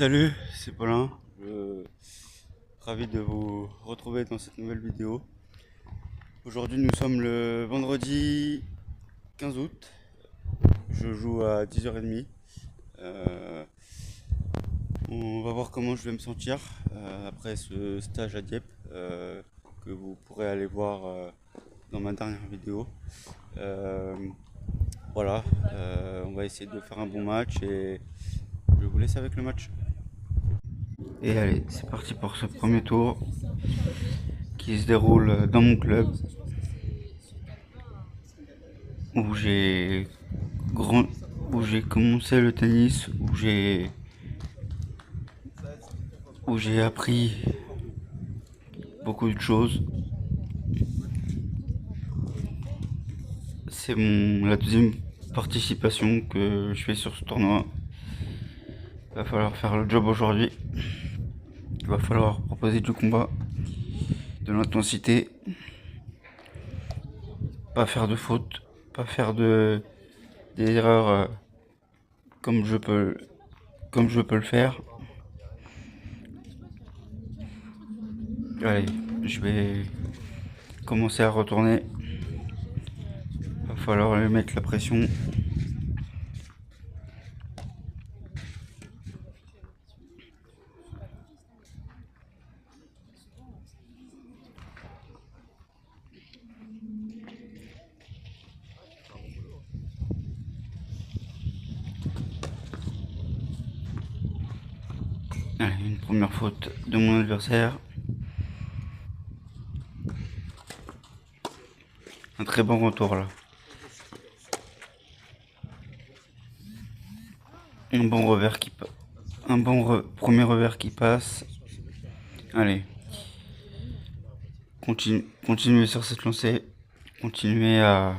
Salut, c'est Paulin. Ravi de vous retrouver dans cette nouvelle vidéo. Aujourd'hui, nous sommes le vendredi 15 août. Je joue à 10h30. Euh, on va voir comment je vais me sentir après ce stage à Dieppe que vous pourrez aller voir dans ma dernière vidéo. Euh, voilà, on va essayer de faire un bon match et je vous laisse avec le match. Et allez, c'est parti pour ce premier tour qui se déroule dans mon club où j'ai grand, où j'ai commencé le tennis, où j'ai appris beaucoup de choses. C'est la deuxième participation que je fais sur ce tournoi. Il va falloir faire le job aujourd'hui. Il va falloir proposer du combat, de l'intensité, pas faire de fautes, pas faire des erreurs comme je peux le faire. Allez, je vais commencer à retourner. Il va falloir lui mettre la pression. Allez, une première faute de mon adversaire. Un très bon retour là. Un bon revers qui passe. Un bon premier revers qui passe. Allez. Continuez sur cette lancée. Continuez à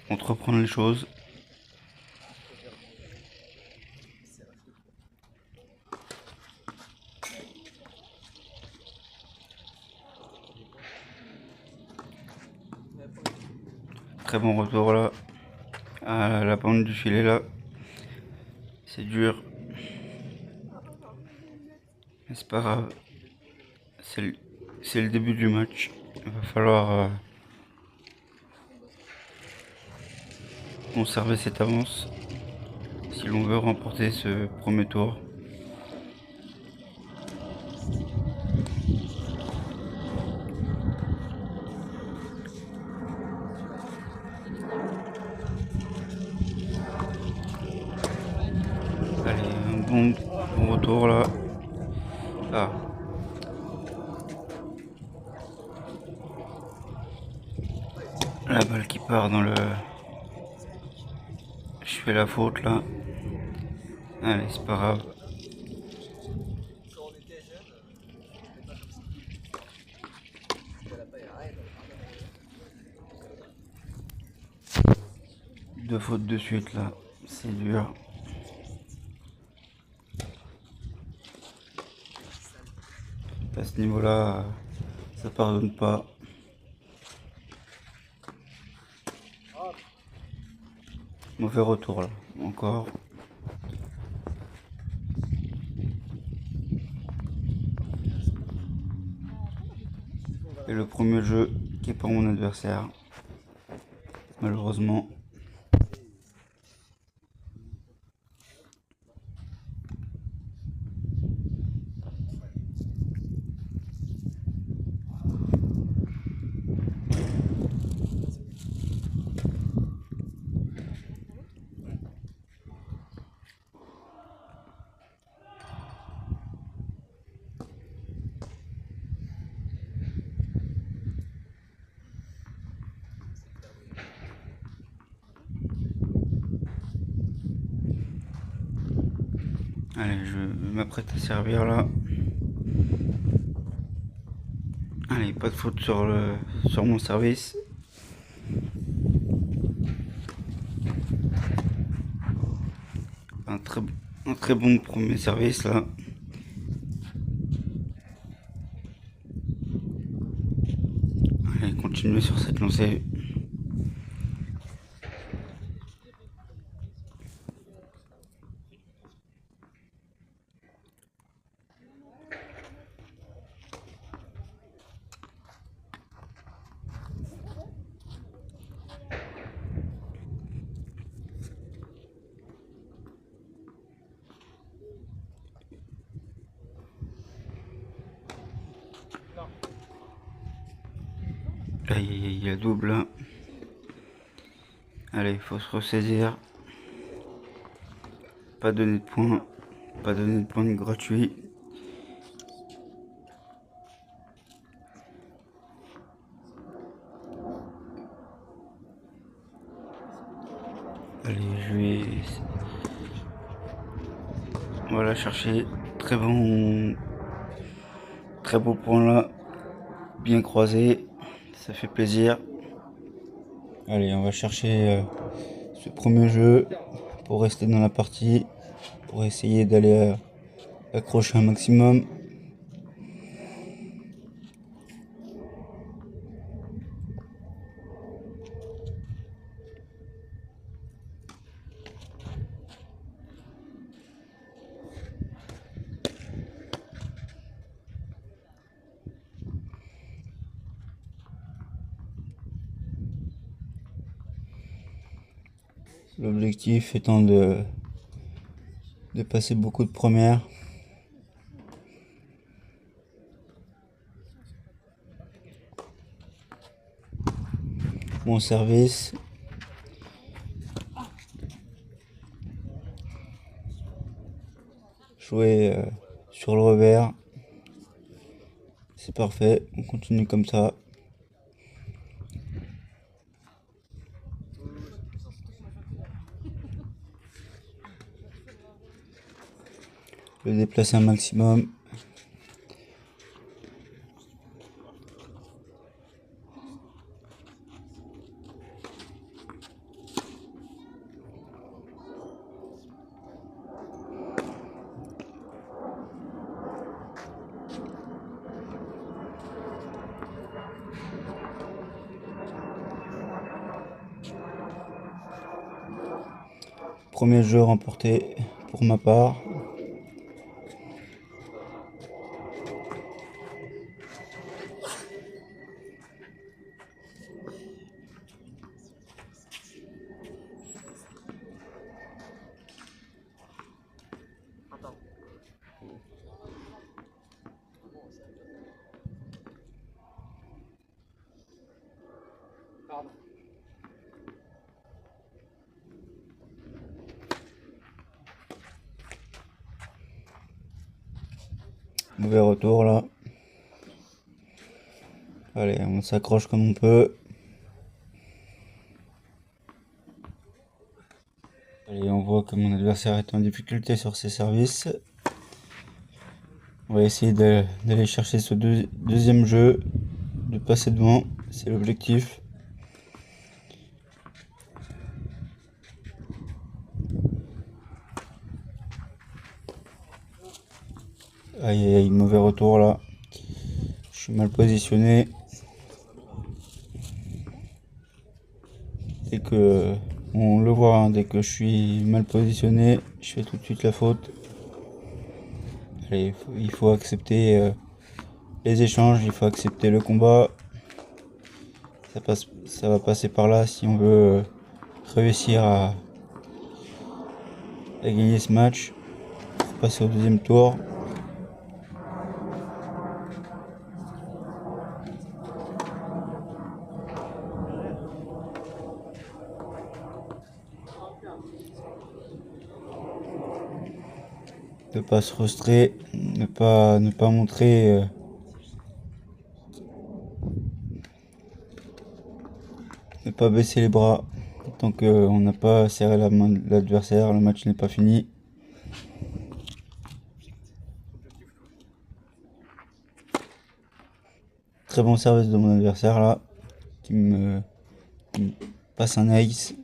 entreprendre les choses. Très bon retour là. À la bande du filet là. C'est dur. Mais c'est pas grave. C'est le début du match. Il va falloir conserver cette avance si l'on veut remporter ce premier tour. Allez, un bon retour là. Ah. La balle qui part dans le... Je fais la faute là. Allez, c'est pas grave. Deux fautes de suite là. C'est dur. À ce niveau-là, ça pardonne pas. Mauvais retour là, encore. Et le premier jeu qui est pour mon adversaire, malheureusement. Allez, je m'apprête à servir là. Allez, pas de faute sur mon service. Un très bon premier service là. Allez, continuez sur cette lancée. Aïe aïe aïe, il y a double. Allez, il faut se ressaisir. Pas donner de points. Pas donner de points gratuits. Allez, je vais... Voilà, chercher. Très beau point là. Bien croisé. Ça fait plaisir. Allez, on va chercher ce premier jeu pour rester dans la partie. Pour essayer d'aller accrocher un maximum. L'objectif étant de passer beaucoup de premières. Bon service. Jouer sur le revers. C'est parfait, on continue comme ça. Le déplacer un maximum. Premier jeu remporté pour ma part. Mauvais retour là. Allez, on s'accroche comme on peut. Allez, on voit que mon adversaire est en difficulté sur ses services. On va essayer d'aller chercher ce deuxième jeu, de passer devant, c'est l'objectif. Aïe aïe aïe, mauvais retour là. Je suis mal positionné. Dès que on le voit, hein, dès que je suis mal positionné, je fais tout de suite la faute. Allez, il faut accepter les échanges, il faut accepter le combat. Ça va passer par là si on veut réussir à gagner ce match, pour passer au deuxième tour. Ne pas se frustrer, ne pas montrer ne pas baisser les bras tant qu'on n'a pas serré la main de l'adversaire, le match n'est pas fini. Très bon service de mon adversaire là, qui me passe un ace.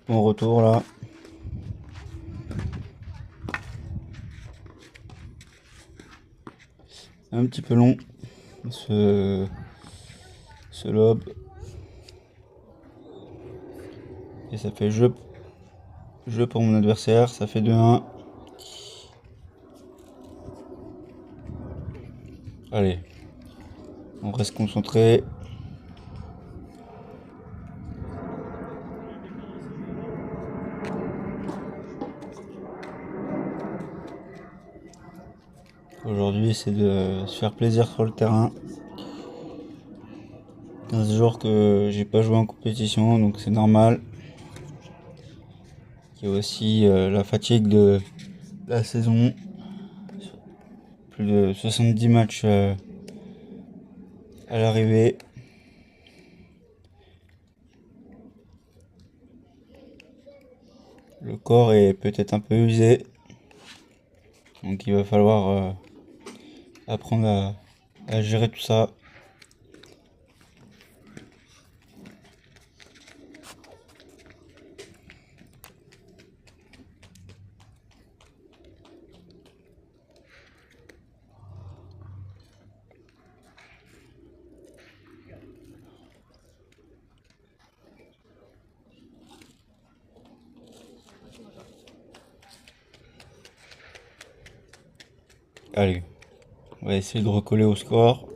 Bon retour là. Un petit peu long ce lob. Et ça fait jeu jeu pour mon adversaire, ça fait 2-1. Allez, on reste concentré. Aujourd'hui, c'est de se faire plaisir sur le terrain. 15 jours que j'ai pas joué en compétition, donc c'est normal. Il y a aussi la fatigue de la saison. Plus de 70 matchs à l'arrivée. Le corps est peut-être un peu usé. Donc il va falloir apprendre à gérer tout ça. Allez, on va essayer de recoller au score.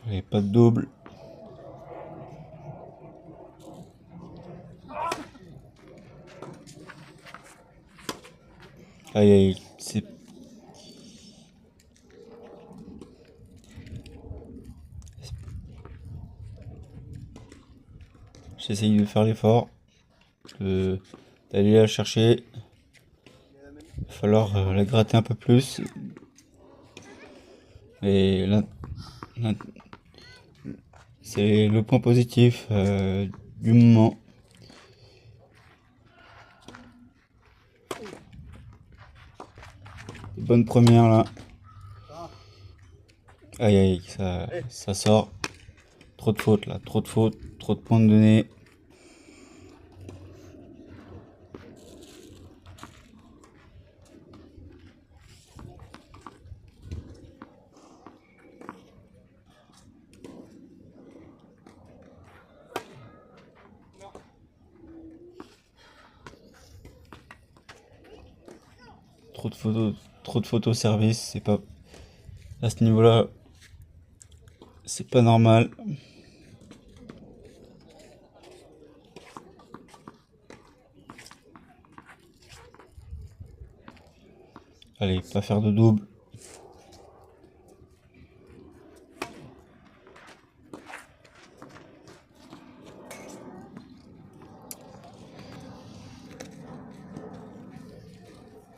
Allez, pas de double. Aïe aïe, j'essaye de faire l'effort, d'aller la chercher. Il va falloir la gratter un peu plus. Et là, c'est le point positif du moment. Bonne première là. Aïe aïe, ça sort. Trop de fautes là, trop de fautes, trop de points de données. Trop de photos au service, c'est pas à ce niveau-là, c'est pas normal. Allez, pas faire de double.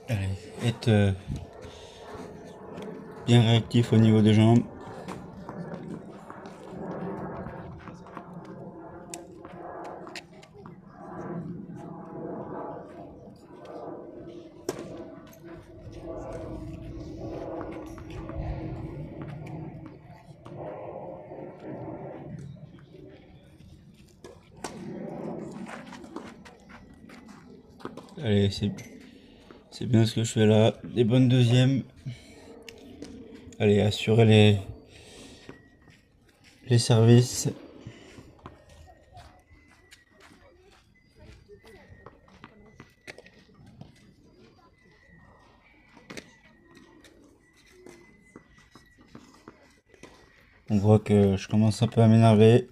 Allez, être bien réactif au niveau des jambes. Allez, c'est bien ce que je fais là. Des bonnes deuxièmes. Allez, assurer les services. On voit que je commence un peu à m'énerver.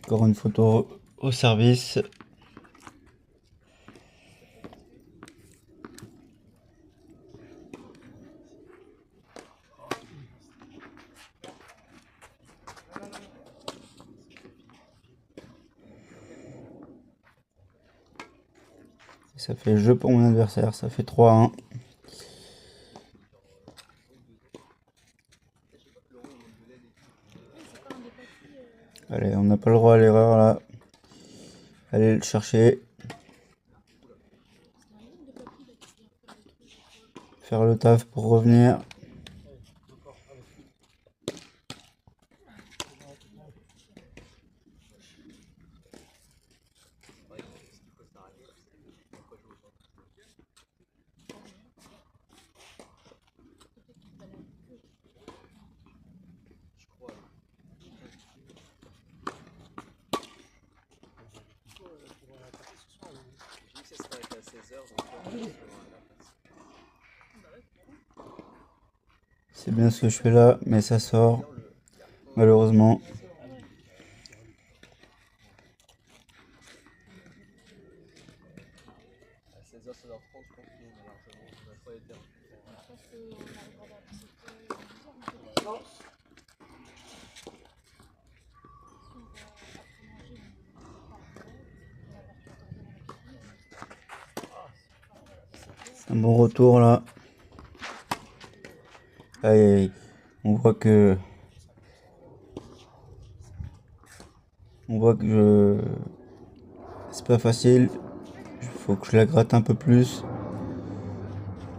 Encore une photo au service. Ça fait jeu pour mon adversaire, ça fait 3-1. Allez, on n'a pas le droit à l'erreur là. Allez le chercher. Faire le taf pour revenir. C'est bien ce que je fais là, mais ça sort, malheureusement. Un bon retour là. Aïe, aïe. On voit que c'est pas facile. Il faut que je la gratte un peu plus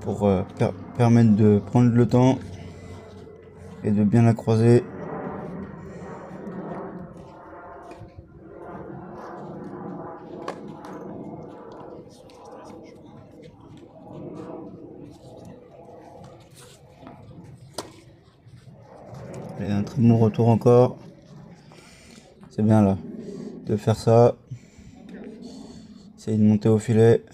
pour permettre de prendre le temps et de bien la croiser. Et un très bon retour encore. C'est bien là de faire ça. Essayer de monter au filet.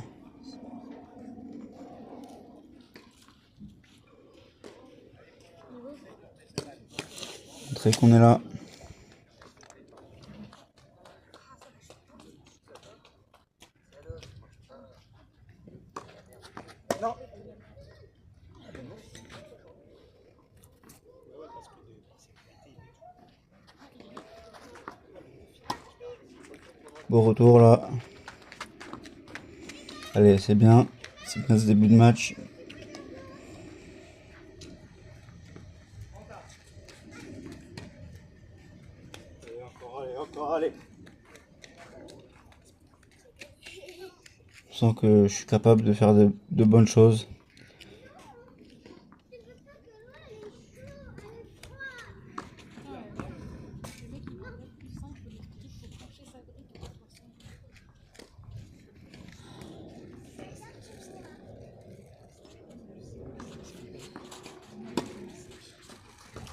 Montrer qu'on est là. Beau retour là. Allez, c'est bien ce début de match. Allez, encore, allez. Je sens que je suis capable de faire de bonnes choses.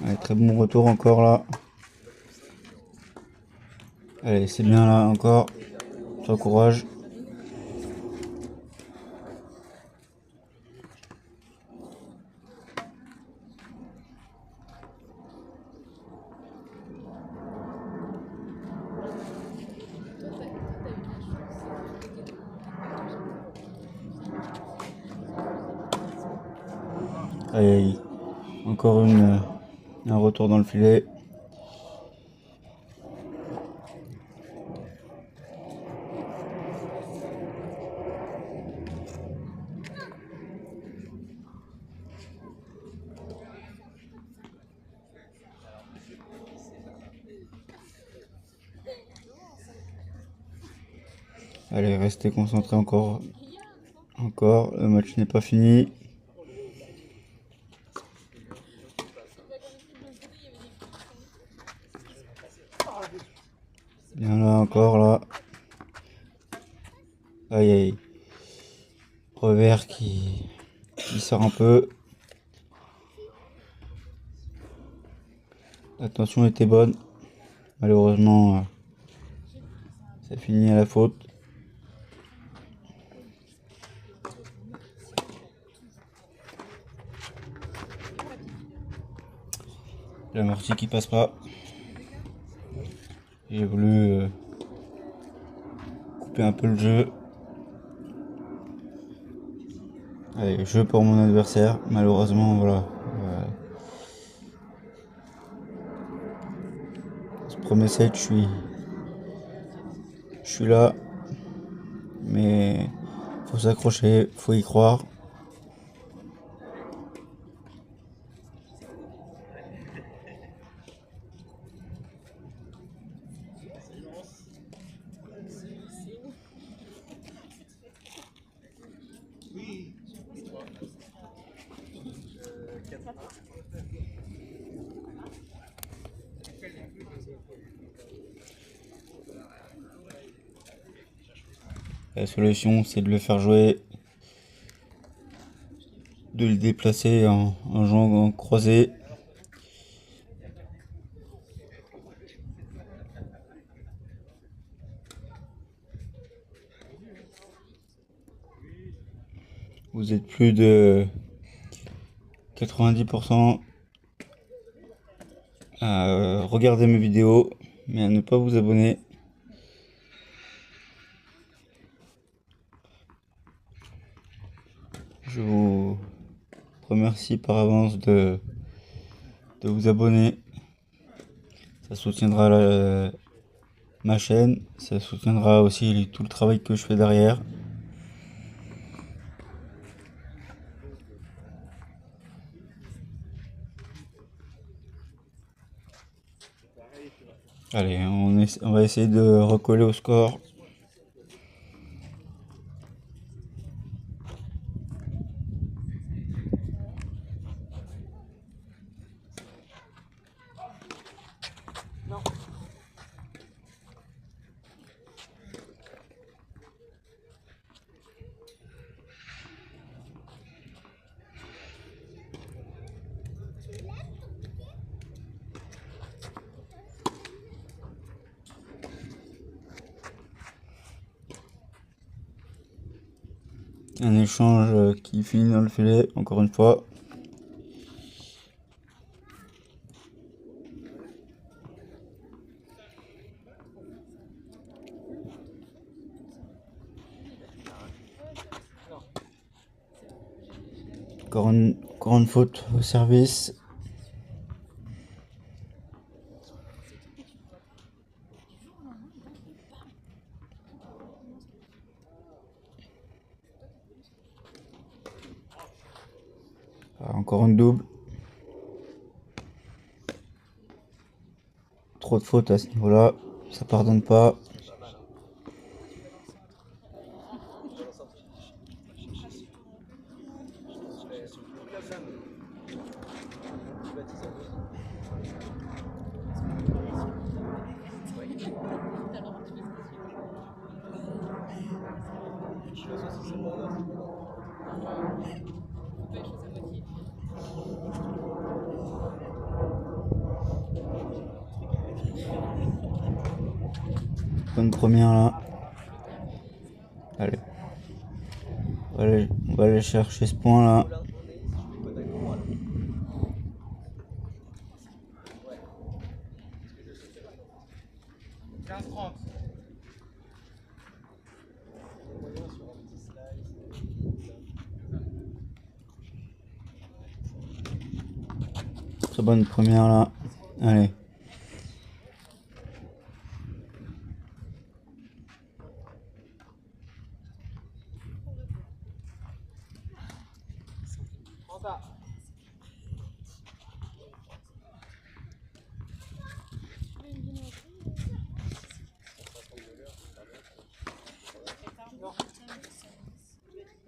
Allez, très bon retour encore là. Allez, c'est bien là encore. Sois courage. Aïe, aïe. Encore un retour dans le filet. Allez, restez concentrés encore. Encore, le match n'est pas fini. Bien là, encore là. Aïe aïe. Revers qui sort un peu. La tension était bonne. Malheureusement, ça finit à la faute. L'amorti qui passe pas. J'ai voulu couper un peu le jeu. Allez, jeu pour mon adversaire. Malheureusement, voilà. Ce premier set, je suis là. Mais Faut s'accrocher, faut y croire. La solution, c'est de le faire jouer, de le déplacer en jouant en croisé. Vous êtes plus de 90% à regarder mes vidéos, mais à ne pas vous abonner. Je vous remercie par avance de vous abonner. Ça soutiendra ma chaîne, ça soutiendra aussi tout le travail que je fais derrière. Allez, on va essayer de recoller au score. Un échange qui finit dans le filet, encore une fois. Encore une faute au service. Encore une double. Trop de fautes à ce niveau-là, ça pardonne pas. Bonne première là. Allez. On va aller chercher ce point là. Très bonne première là. Allez.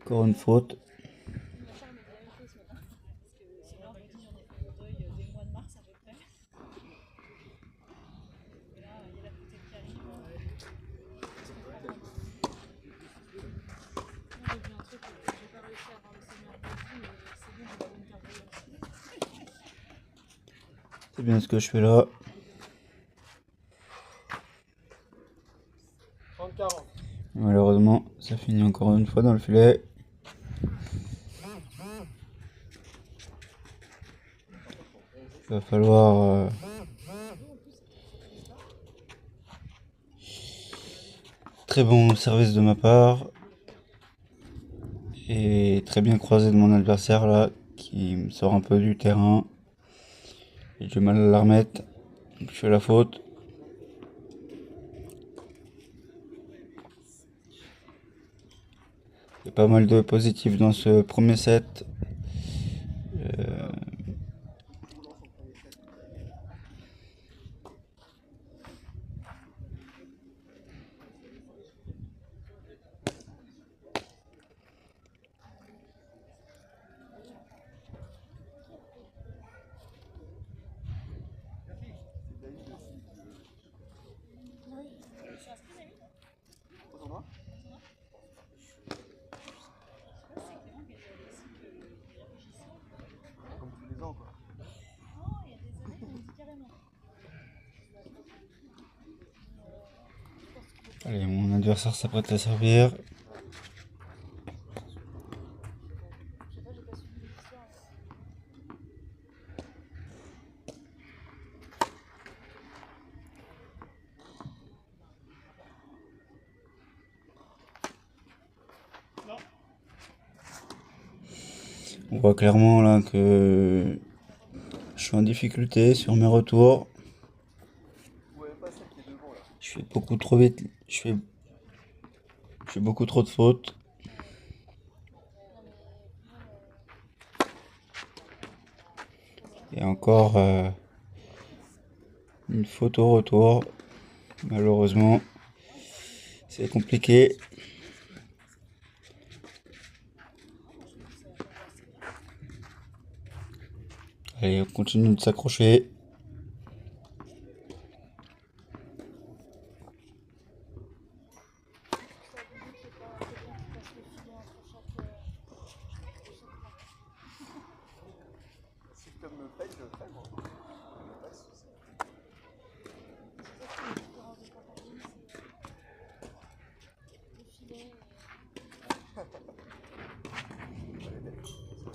Encore une faute. C'est bien ce que je fais là. Malheureusement, ça finit encore une fois dans le filet. Il va falloir très bon service de ma part et très bien croisé de mon adversaire là qui me sort un peu du terrain. J'ai du mal à la remettre. Je fais la faute. Il y a pas mal de positifs dans ce premier set. Euh, Allez, mon adversaire s'apprête à servir. On voit clairement là que je suis en difficulté sur mes retours. Je fais beaucoup trop vite. Je fais beaucoup trop de fautes. Et encore une faute au retour. Malheureusement, c'est compliqué. Allez, on continue de s'accrocher.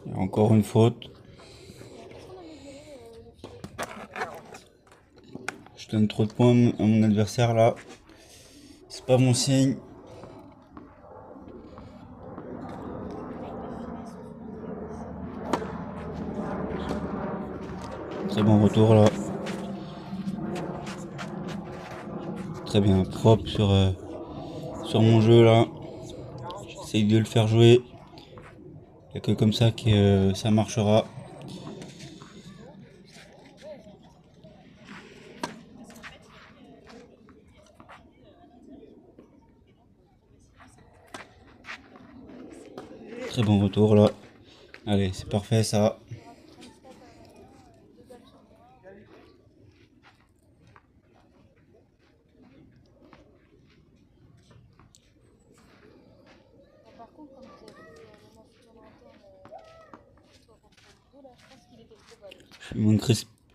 Et encore une faute. Je donne trop de points à mon adversaire là. C'est pas mon signe. Très bon retour là. Très bien, propre sur mon jeu là. J'essaye de le faire jouer. Il n'y a que comme ça que ça marchera. Très bon retour là. Allez, c'est parfait ça.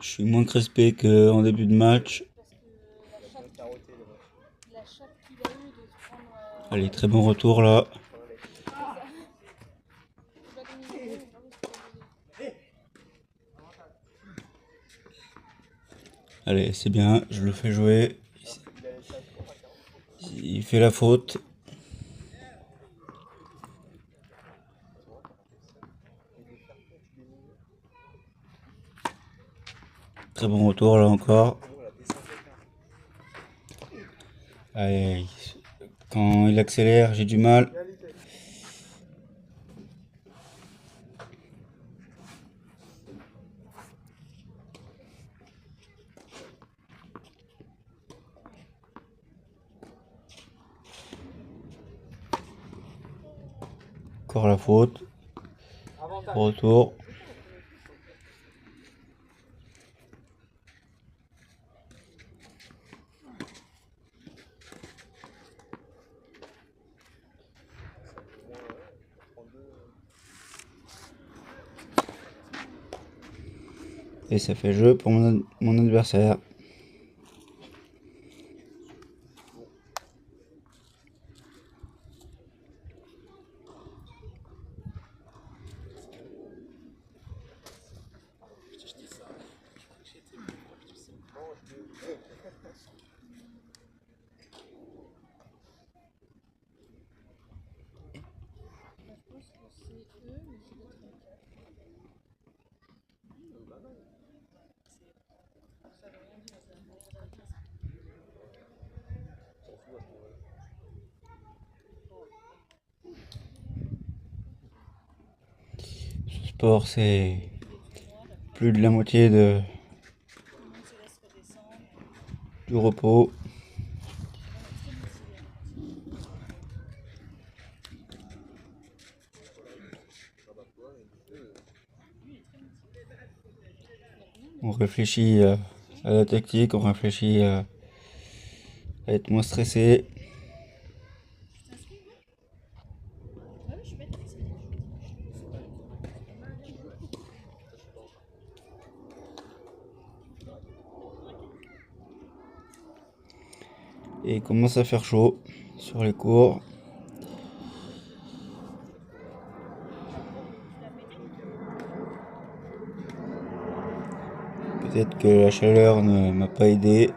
Je suis moins crispé qu'en début de match. Allez, très bon retour là. Allez, c'est bien, je le fais jouer. Il fait la faute. Très bon retour là encore. Allez, quand il accélère, j'ai du mal. Encore la faute. Retour. Et ça fait jeu pour mon adversaire. tour, c'est plus de la moitié du repos. On réfléchit à la tactique, on réfléchit à être moins stressé. Et il commence à faire chaud sur les cours. Peut-être que la chaleur ne m'a pas aidé.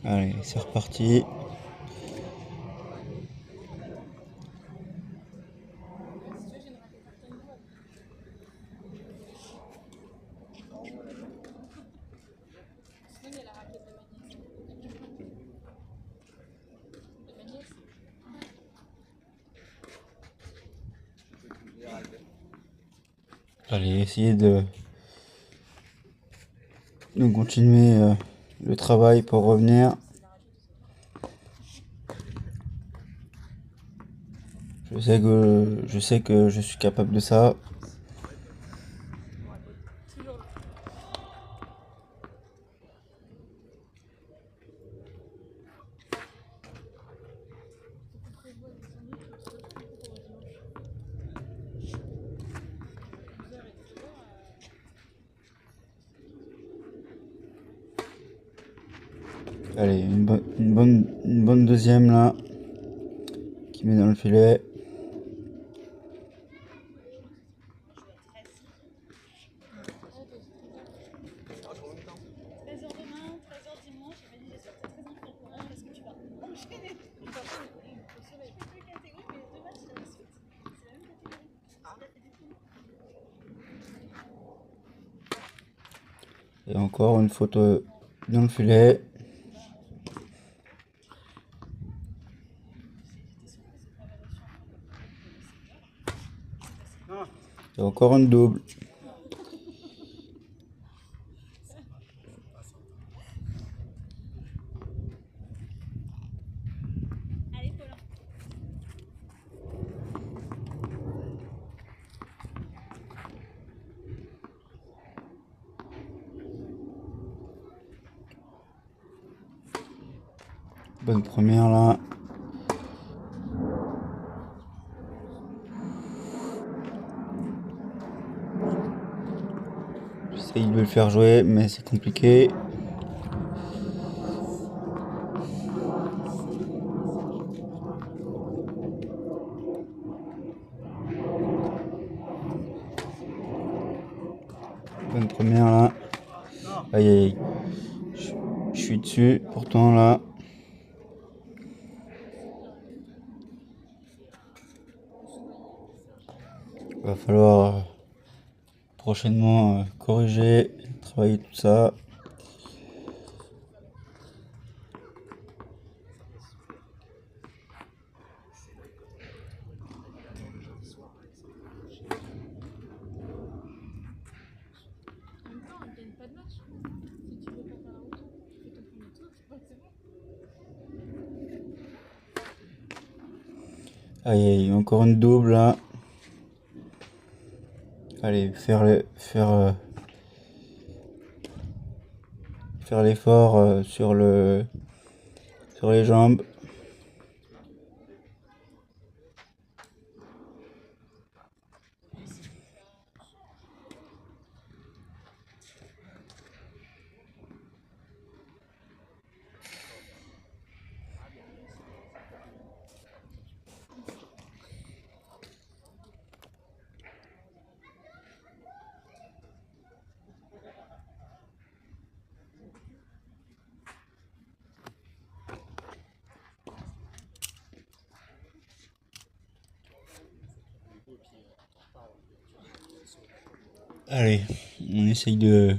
Allez, c'est reparti. Allez, essayer de continuer le travail pour revenir. Je sais que je suis capable de ça. Allez, une bonne deuxième là, qui met dans le filet. Et encore une faute dans le filet. Et encore une double. Bonne première là. J'essaye de le faire jouer, mais c'est compliqué. Bonne première là. Aïe aïe aïe. Je suis dessus, pourtant là. Va falloir prochainement corriger, travailler tout ça. Aïe aïe, encore une double là. Allez, faire l'effort sur les jambes. Allez, on essaye de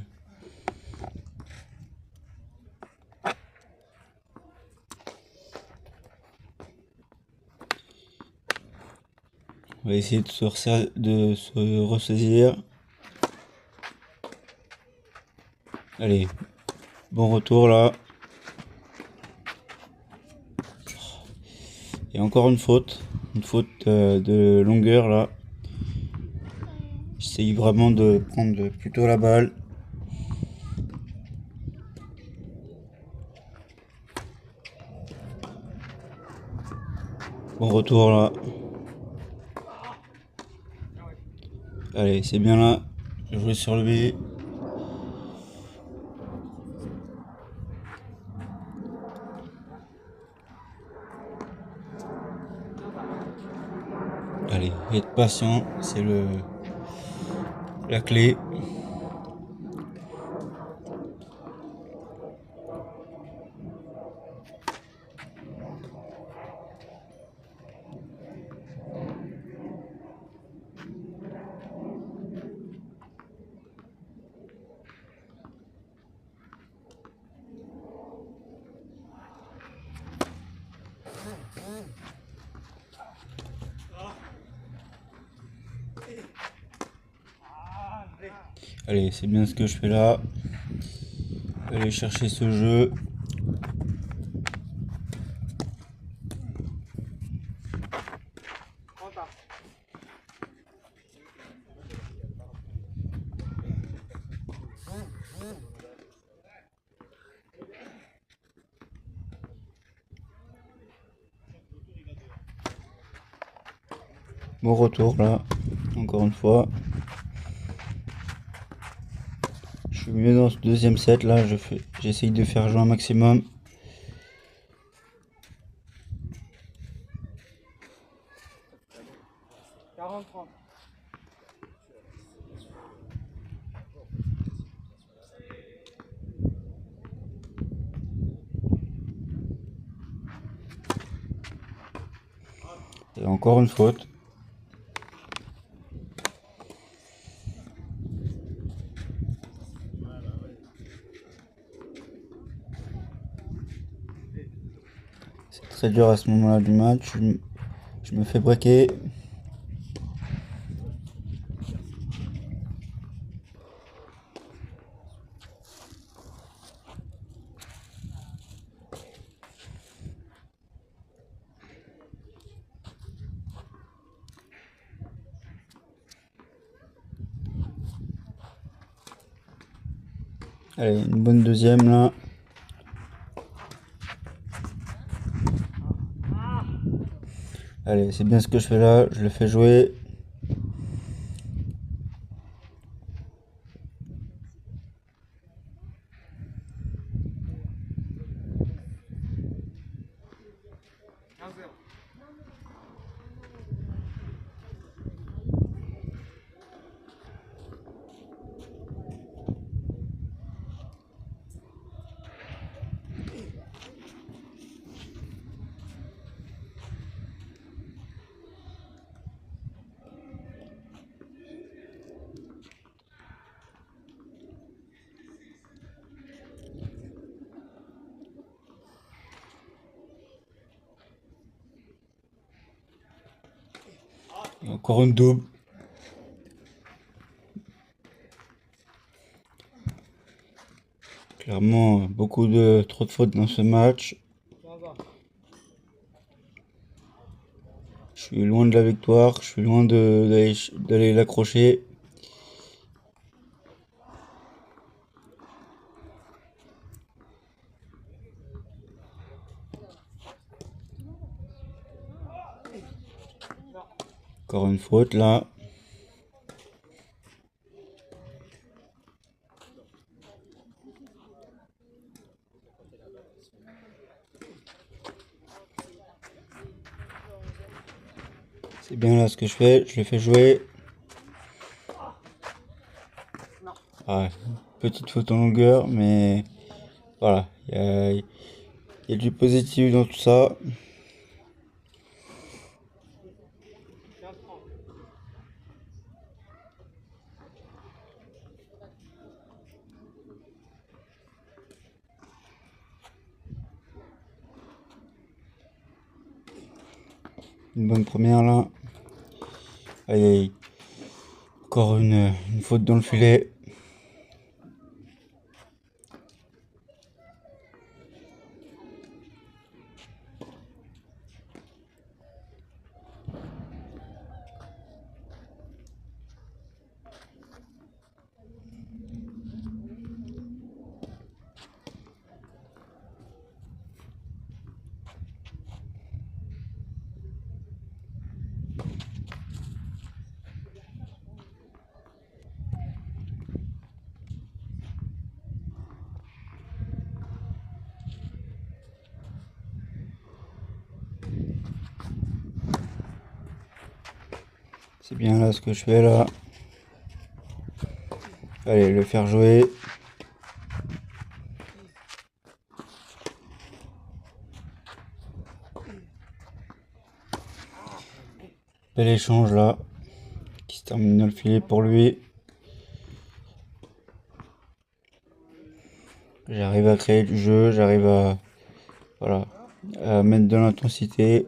On va essayer de se ressaisir. Allez, bon retour là. Et encore une faute de longueur là. J'essaye vraiment de prendre plutôt la balle. Bon retour là. Allez, c'est bien là. Je jouer sur le B. Allez, être patient, c'est la clé. Allez, c'est bien ce que je fais là. Aller chercher ce jeu. Bon retour là, encore une fois. Je suis mieux dans ce deuxième set là, j'essaye de faire jouer un maximum. Et encore une faute. C'est très dur à ce moment-là du match. Je me fais breaker. Allez, une bonne deuxième là. Allez, c'est bien ce que je fais là, je le fais jouer. Et encore une double. Clairement, trop de fautes dans ce match. Je suis loin de la victoire, je suis loin d'aller l'accrocher. Encore une faute là. C'est bien là ce que je fais, je le fais jouer. Ah, petite faute en longueur, mais voilà, il y a du positif dans tout ça. Une bonne première là. Aïe aïe. Encore une faute dans le filet. C'est bien là ce que je fais là. Allez, le faire jouer. Bel échange là. Qui se termine dans le filet pour lui. J'arrive à créer du jeu, j'arrive à, voilà, à mettre de l'intensité.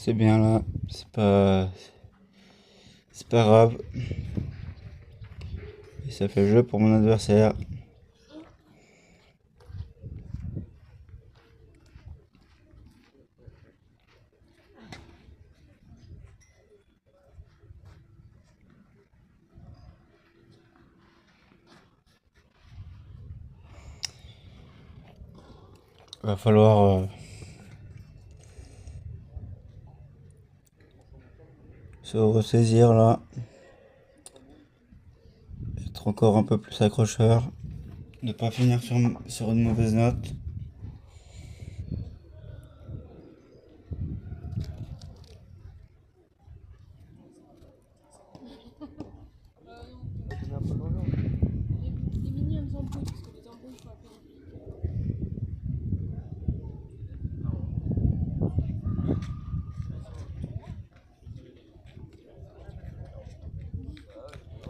C'est bien là, c'est pas grave. Et ça fait jeu pour mon adversaire. Va falloir se ressaisir là. Être encore un peu plus accrocheur. Ne pas finir sur une mauvaise note.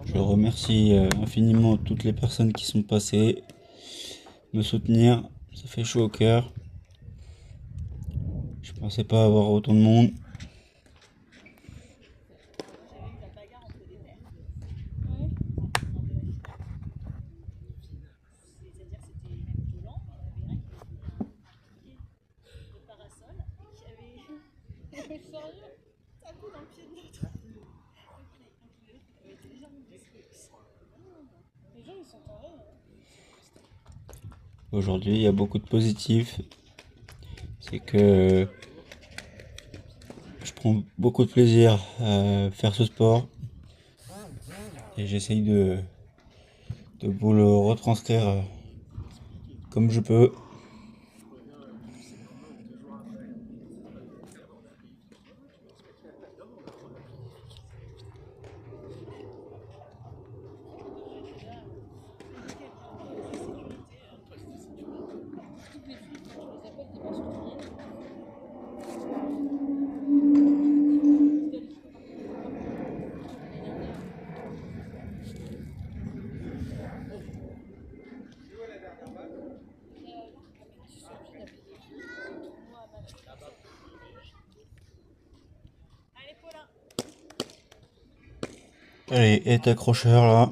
Je remercie infiniment toutes les personnes qui sont passées me soutenir. Ça fait chaud au cœur. Je pensais pas avoir autant de monde. Aujourd'hui, il y a beaucoup de positifs. C'est que je prends beaucoup de plaisir à faire ce sport. Et j'essaye de vous le retranscrire comme je peux. Allez, est accrocheur là.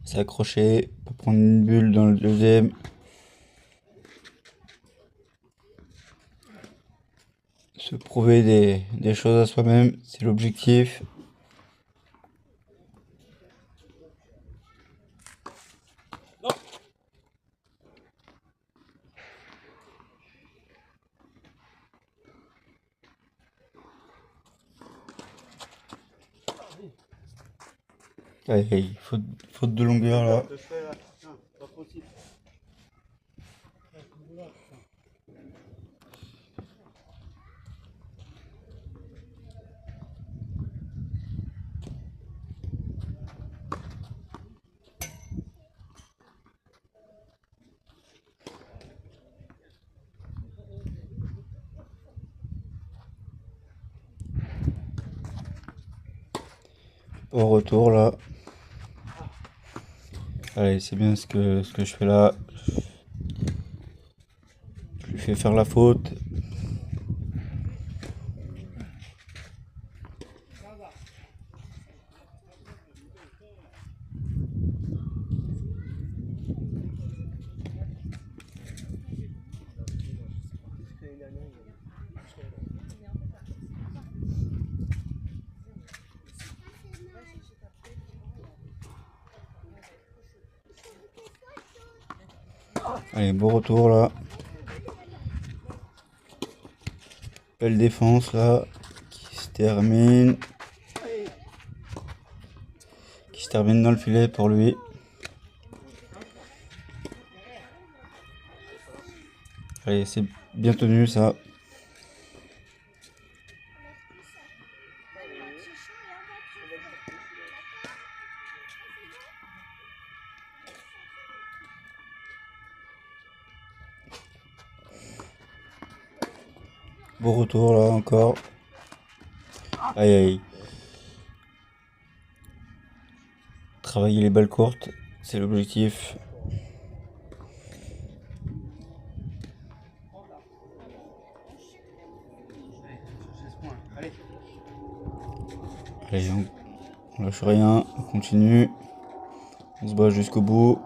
C'est accroché. On peut prendre une bulle dans le deuxième. Se prouver des choses à soi-même, c'est l'objectif. Allez, faute de longueur là. Au retour là. Allez, c'est bien ce que je fais là. Je lui fais faire la faute. Allez, beau retour là. Belle défense là. Qui se termine dans le filet pour lui. Allez, c'est bien tenu ça. Beau retour là encore. Aïe aïe. Travailler les balles courtes, c'est l'objectif. Allez, on lâche rien, on continue. On se bat jusqu'au bout.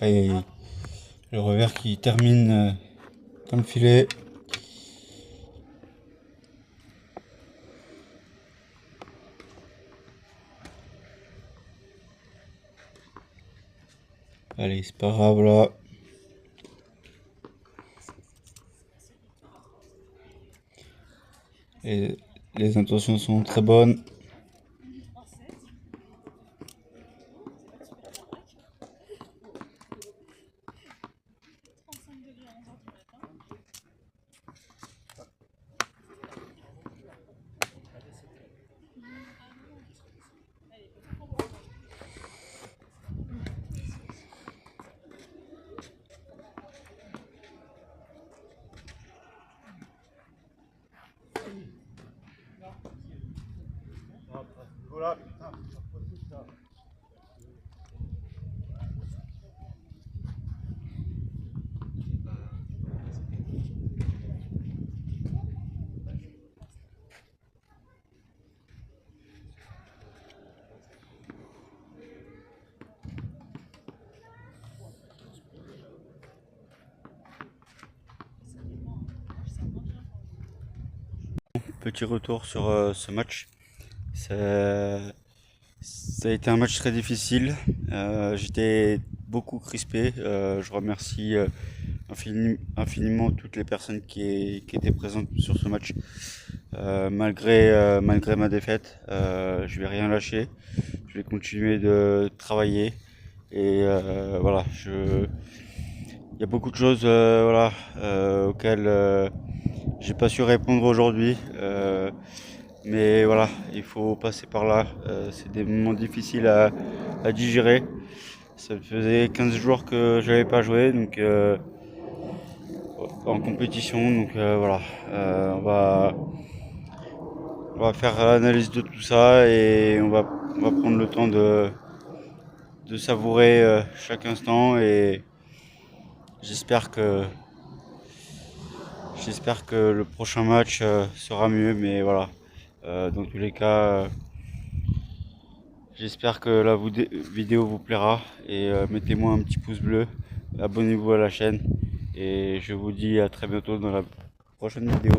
Aïe, aïe, aïe. Le revers qui termine dans le filet. Allez, c'est pas grave là. Et les intentions sont très bonnes. Voilà, putain, c'est pas possible ça. Petit retour sur ce match. Ça a été un match très difficile. J'étais beaucoup crispé. Je remercie infiniment toutes les personnes qui étaient présentes sur ce match. Malgré ma défaite, je vais rien lâcher. Je vais continuer de travailler. Et voilà, il y a beaucoup de choses auxquelles j'ai pas su répondre aujourd'hui. Mais voilà, il faut passer par là. C'est des moments difficiles à digérer. Ça faisait 15 jours que je n'avais pas joué donc, en compétition. Donc voilà, on va faire l'analyse de tout ça et on va prendre le temps de savourer chaque instant. Et j'espère que le prochain match sera mieux. Mais voilà, dans tous les cas, j'espère que la vidéo vous plaira et mettez-moi un petit pouce bleu, abonnez-vous à la chaîne et je vous dis à très bientôt dans la prochaine vidéo.